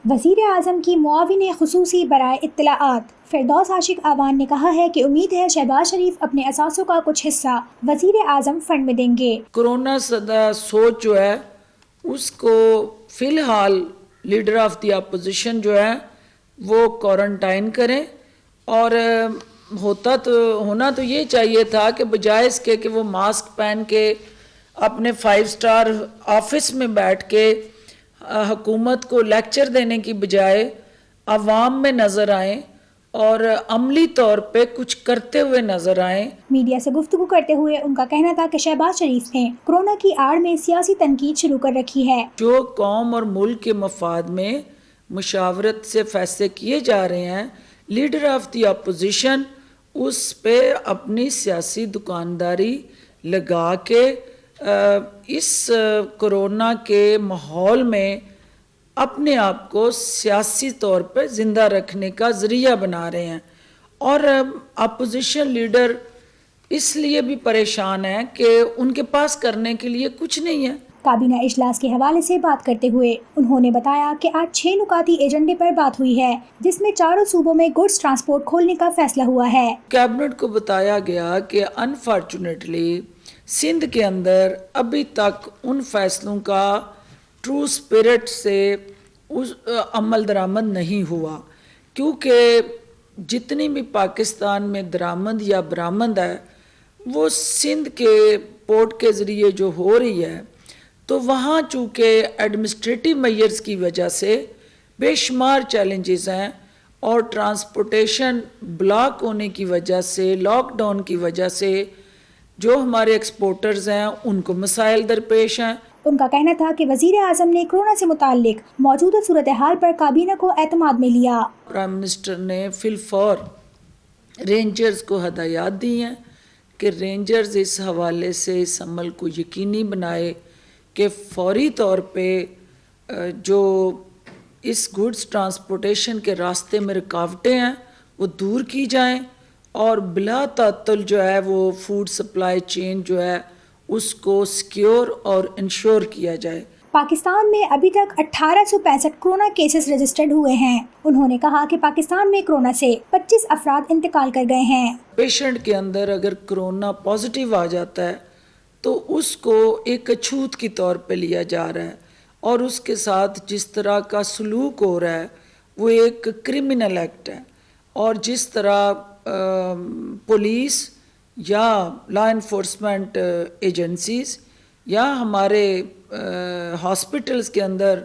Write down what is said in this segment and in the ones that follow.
وزیر اعظم کی معاون خصوصی برائے اطلاعات فردوس عاشق اعوان نے کہا ہے کہ امید ہے شہباز شریف اپنے اثاثوں کا کچھ حصہ وزیر اعظم فنڈ میں دیں گے۔ کورونا زدہ سوچ جو ہے اس کو فی الحال لیڈر آف دی اپوزیشن جو ہے وہ کوارنٹائن کریں، اور ہونا تو یہ چاہیے تھا کہ بجائے اس کے کہ وہ ماسک پہن کے اپنے 5 اسٹار آفس میں بیٹھ کے حکومت کو لیکچر دینے کی بجائے عوام میں نظر آئیں اور عملی طور پہ کچھ کرتے ہوئے نظر آئیں۔ میڈیا سے گفتگو کرتے ہوئے ان کا کہنا تھا کہ شہباز شریف نے کورونا کی آڑ میں سیاسی تنقید شروع کر رکھی ہے۔ جو قوم اور ملک کے مفاد میں مشاورت سے فیصلے کیے جا رہے ہیں، لیڈر آف دی اپوزیشن اس پہ اپنی سیاسی دکانداری لگا کے اس کورونا کے ماحول میں اپنے آپ کو سیاسی طور پہ زندہ رکھنے کا ذریعہ بنا رہے ہیں، اور اپوزیشن لیڈر اس لیے بھی پریشان ہیں کہ ان کے پاس کرنے کے لیے کچھ نہیں ہے۔ کابینہ اجلاس کے حوالے سے بات کرتے ہوئے انہوں نے بتایا کہ آج 6 نکاتی ایجنڈے پر بات ہوئی ہے، جس میں 4 صوبوں میں گڈز ٹرانسپورٹ کھولنے کا فیصلہ ہوا ہے۔ کیبنٹ کو بتایا گیا کہ انفارچونیٹلی سندھ کے اندر ابھی تک ان فیصلوں کا ٹرو سپرٹ سے عمل درآمد نہیں ہوا، کیونکہ جتنی بھی پاکستان میں درآمد یا برآمد ہے وہ سندھ کے پورٹ کے ذریعے جو ہو رہی ہے، تو وہاں چونکہ ایڈمنسٹریٹو میئرز کی وجہ سے بے شمار چیلنجز ہیں، اور ٹرانسپورٹیشن بلاک ہونے کی وجہ سے، لاک ڈاؤن کی وجہ سے جو ہمارے ایکسپورٹرز ہیں ان کو مسائل درپیش ہیں۔ ان کا کہنا تھا کہ وزیر اعظم نے کورونا سے متعلق موجودہ صورتحال پر کابینہ کو اعتماد میں لیا۔ پرائم منسٹر نے فی الفور رینجرز کو ہدایات دی ہیں کہ رینجرز اس حوالے سے اس عمل کو یقینی بنائے کہ فوری طور پہ جو اس گڈز ٹرانسپورٹیشن کے راستے میں رکاوٹیں ہیں وہ دور کی جائیں، اور بلا تعطل جو ہے وہ فوڈ سپلائی چین جو ہے اس کو سیکیور اور انشور کیا جائے۔ پاکستان میں ابھی تک 1865 کورونا کیسز رجسٹرڈ ہوئے ہیں۔ انہوں نے کہا کہ پاکستان میں کورونا سے 25 افراد انتقال کر گئے ہیں۔ پیشنٹ کے اندر اگر کورونا پازیٹیو آ جاتا ہے تو اس کو ایک اچھوت کی طور پہ لیا جا رہا ہے، اور اس کے ساتھ جس طرح کا سلوک ہو رہا ہے وہ ایک کرمنل ایکٹ ہے، اور جس طرح پولیس یا لا انفورسمنٹ ایجنسیز یا ہمارے ہاسپٹلز کے اندر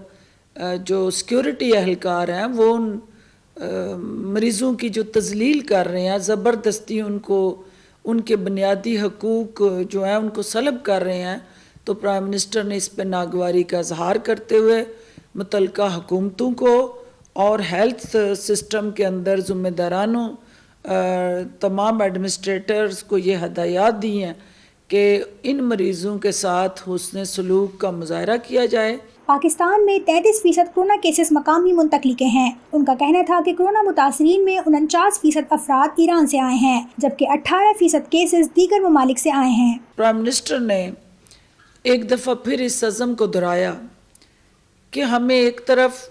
جو سیکیورٹی اہلکار ہیں وہ ان مریضوں کی جو تذلیل کر رہے ہیں، زبردستی ان کے بنیادی حقوق جو ہیں ان کو سلب کر رہے ہیں، تو پرائم منسٹر نے اس پہ ناگواری کا اظہار کرتے ہوئے متعلقہ حکومتوں کو اور ہیلتھ سسٹم کے اندر ذمہ دارانوں تمام ایڈمنسٹریٹرز کو یہ ہدایات دی ہیں کہ ان مریضوں کے ساتھ حسن سلوک کا مظاہرہ کیا جائے۔ پاکستان میں 33% کورونا کیسز مقامی منتقلی کے ہیں۔ ان کا کہنا تھا کہ کورونا متاثرین میں 49% افراد ایران سے آئے ہیں، جبکہ 18% کیسز دیگر ممالک سے آئے ہیں۔ پرائم منسٹر نے ایک دفعہ پھر اس عزم کو دہرایا کہ ہمیں ایک طرف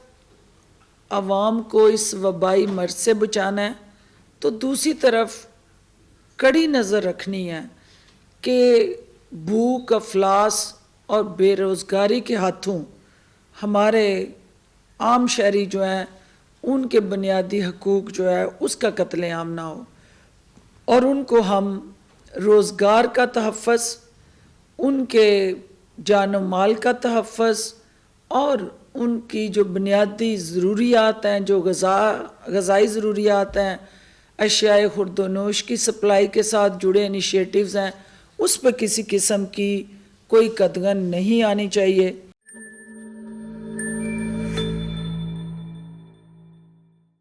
عوام کو اس وبائی مرض سے بچانا ہے، تو دوسری طرف کڑی نظر رکھنی ہے کہ بھوک، افلاس اور بے روزگاری کے ہاتھوں ہمارے عام شہری جو ہیں ان کے بنیادی حقوق جو ہے اس کا قتل عام نہ ہو، اور ان کو ہم روزگار کا تحفظ، ان کے جان و مال کا تحفظ، اور ان کی جو بنیادی ضروریات ہیں، جو غذائی ضروریات ہیں، اشیاء خورد و نوش کی سپلائی کے ساتھ جڑے انیشیٹیوز ہیں، اس پہ کسی قسم کی کوئی قدغن نہیں آنی چاہیے۔